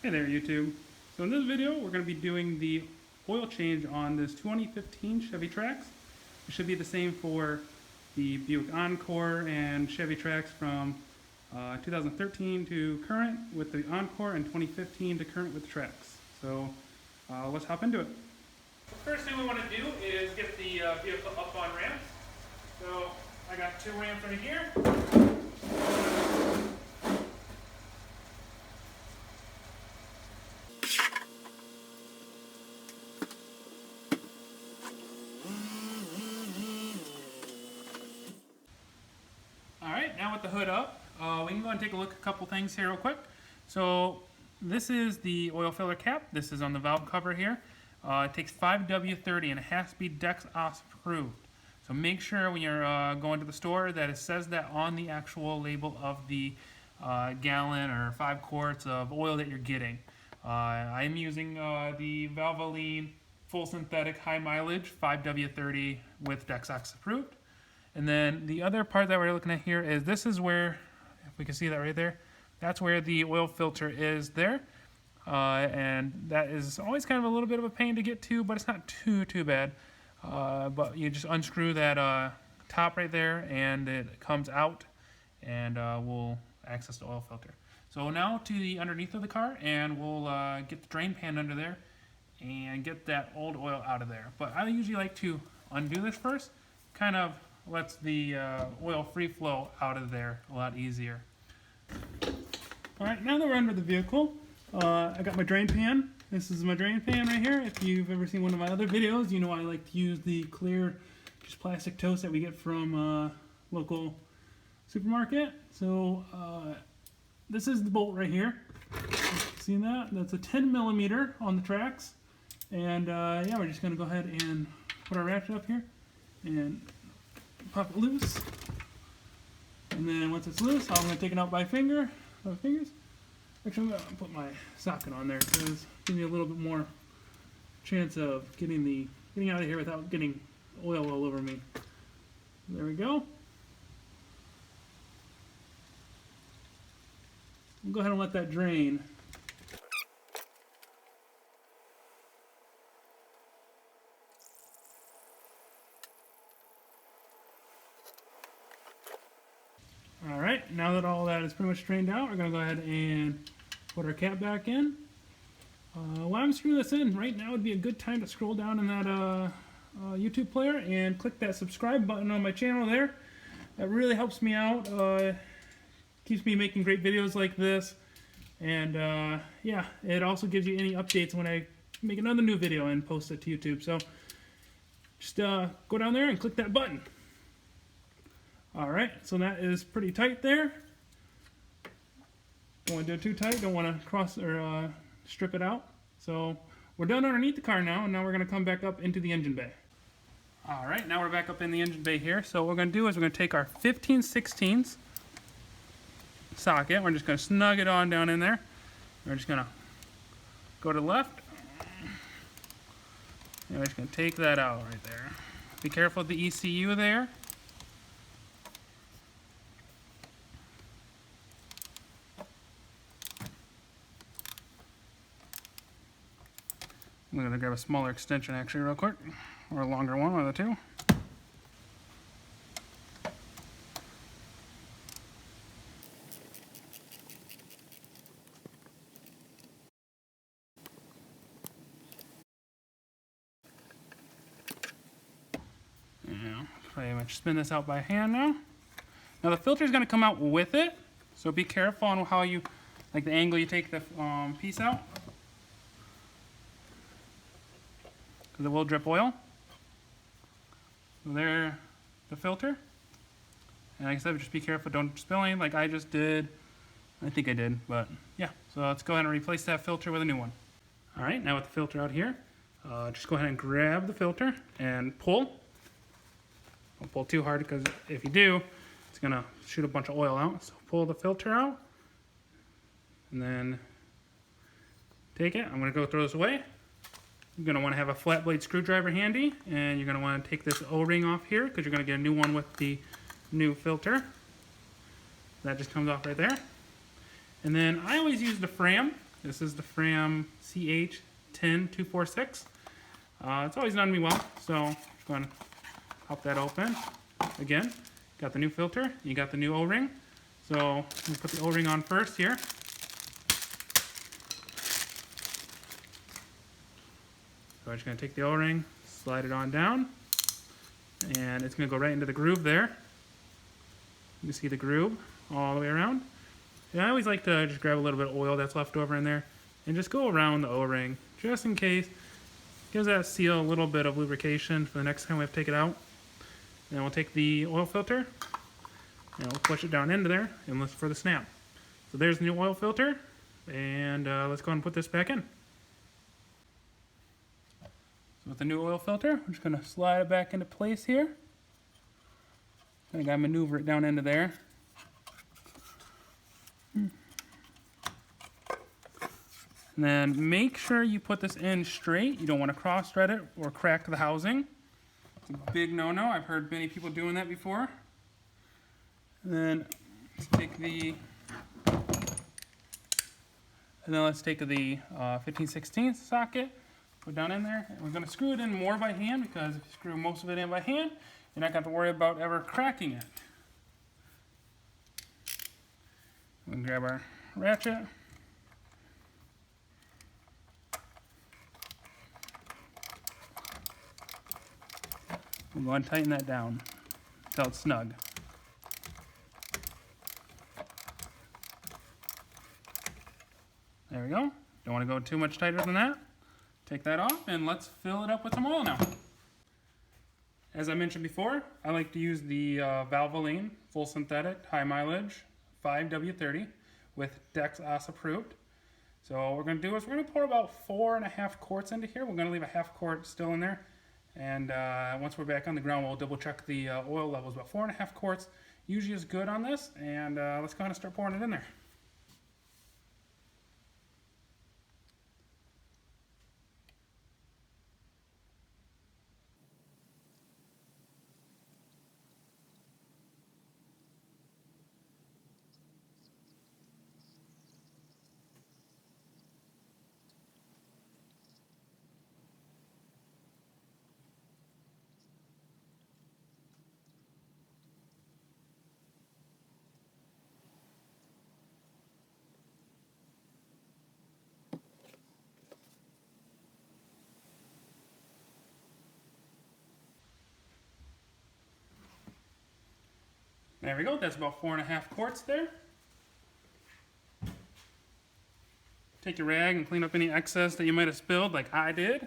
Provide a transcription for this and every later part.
Hey there YouTube. So in this video we're going to be doing the oil change on this 2015 Chevy Trax. It should be the same for the Buick Encore and Chevy Trax from 2013 to current with the Encore and 2015 to current with the Trax. So let's hop into it. The first thing we want to do is get the vehicle up on ramps. So I got two ramps right here. Alright, now with the hood up, we can go and take a look at a couple things here real quick. So this is the oil filler cap. This is on the valve cover here. It takes 5W30 and it has to be DexOS approved. So make sure when you're going to the store that it says that on the actual label of the gallon or 5 quarts of oil that you're getting. I'm using the Valvoline full synthetic high mileage 5W30 with DexOS approved. And then the other part that we're looking at here is this is where, if we can see that right there, that's where the oil filter is there. And that is always kind of a little bit of a pain to get to, but it's not too bad. But you just unscrew that top right there and it comes out and we'll access the oil filter. So now to the underneath of the car and we'll get the drain pan under there and get that old oil out of there. But I usually like to undo this first, kind of lets the oil free flow out of there a lot easier. Alright, now that we're under the vehicle, I got my drain pan. This is my drain pan right here. If you've ever seen one of my other videos, you know I like to use the clear, just plastic toast that we get from local supermarket. So this is the bolt right here. See that? That's a 10mm on the Trax. And yeah, we're just going to go ahead and put our ratchet up here and pop it loose, and then once it's loose, I'm going to take it out by fingers. Actually, I'm going to put my socket on there because it gives me a little bit more chance of getting out of here without getting oil all over me. There we go. We'll go ahead and let that drain. Alright, now that all that is pretty much drained out, we're going to go ahead and put our cap back in. While I'm screwing this in, right now would be a good time to scroll down in that YouTube player and click that subscribe button on my channel there. That really helps me out, keeps me making great videos like this, and yeah, it also gives you any updates when I make another new video and post it to YouTube. So just go down there and click that button. Alright, so that is pretty tight there. Don't want to do it too tight, don't want to cross or strip it out. So we're done underneath the car now, and now we're going to come back up into the engine bay. Alright, now we're back up in the engine bay here. So what we're going to do is we're going to take our 15/16 socket, we're just going to snug it on down in there. We're just going to go to the left, and we're just going to take that out right there. Be careful with the ECU there. I'm going to grab a smaller extension actually real quick, or a longer one of the two. Yeah, pretty much spin this out by hand now. Now the filter is going to come out with it, so be careful on how you, like the angle you take the piece out, because it will drip oil. So there, the filter. And like I said, just be careful, don't spill any like I just did. I think I did, but yeah. So let's go ahead and replace that filter with a new one. All right, now with the filter out here, just go ahead and grab the filter and pull. Don't pull too hard, because if you do, it's gonna shoot a bunch of oil out. So pull the filter out, and then take it. I'm gonna go throw this away. You're going to want to have a flat blade screwdriver handy, and you're going to want to take this O-ring off here because you're going to get a new one with the new filter. That just comes off right there. And then I always use the Fram This is the Fram CH10246. It's always done me well, so I'm going to pop that open. Again, got the new filter, you got the new O-ring. So we put the O-ring on first here. So I'm just going to take the O-ring, slide it on down, and it's going to go right into the groove there. You can see the groove all the way around. And I always like to just grab a little bit of oil that's left over in there and just go around the O-ring, just in case. Gives that seal a little bit of lubrication for the next time we have to take it out. Then we'll take the oil filter and we'll push it down into there and look for the snap. So there's the new oil filter, and let's go ahead and put this back in. So with the new oil filter, I'm just going to slide it back into place here. I gotta maneuver it down into there. And then make sure you put this in straight. You don't want to cross thread it or crack the housing. It's a big no-no. I've heard many people doing that before. And then let's take the 15/16 socket, put it down in there. And we're going to screw it in more by hand, because if you screw most of it in by hand, you're not going to have to worry about ever cracking it. We can grab our ratchet. We'll go ahead and tighten that down until it's snug. There we go. Don't want to go too much tighter than that. Take that off and let's fill it up with some oil now. As I mentioned before, I like to use the Valvoline full synthetic high mileage 5W30 with Dex-OS approved. So what we're going to do is we're going to pour about 4.5 quarts into here. We're going to leave a half quart still in there. And once we're back on the ground, we'll double check the oil levels. About 4.5 quarts usually is good on this. And let's go ahead and start pouring it in there. There we go, that's about 4.5 quarts there. Take your rag and clean up any excess that you might have spilled like I did.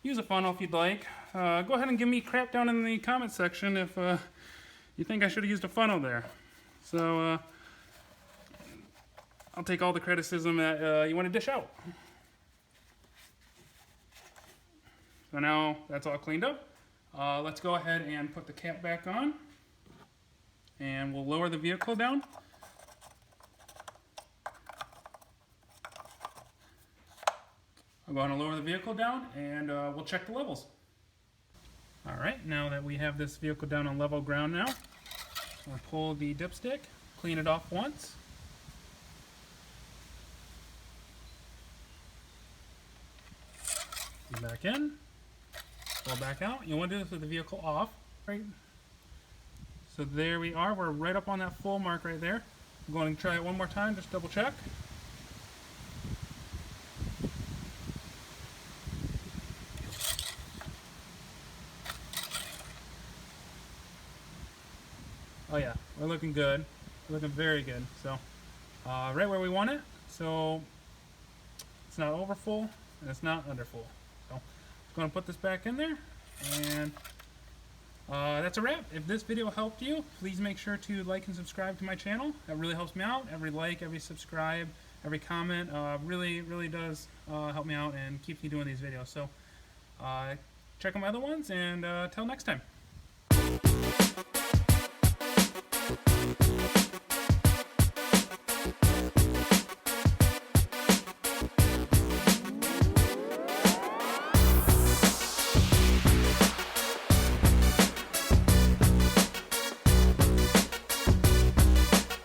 Use a funnel if you'd like. Go ahead and give me crap down in the comment section if you think I should have used a funnel there. So I'll take all the criticism that you want to dish out. So now that's all cleaned up. Let's go ahead and put the cap back on. And we'll lower the vehicle down. I'll go ahead and lower the vehicle down, and we'll check the levels. All right, now that we have this vehicle down on level ground now, we'll pull the dipstick, clean it off once. Back in, pull back out. You want to do this with the vehicle off, right? So there we are, we're right up on that full mark right there. I'm going to try it one more time, just double check. Oh yeah, we're looking good. We're looking very good. So, right where we want it. So, it's not over full, and it's not under full. So, I'm going to put this back in there, and that's a wrap. If this video helped you, please make sure to like and subscribe to my channel. That really helps me out. Every like, every subscribe, every comment really does help me out and keeps me doing these videos. So check out my other ones, and till next time.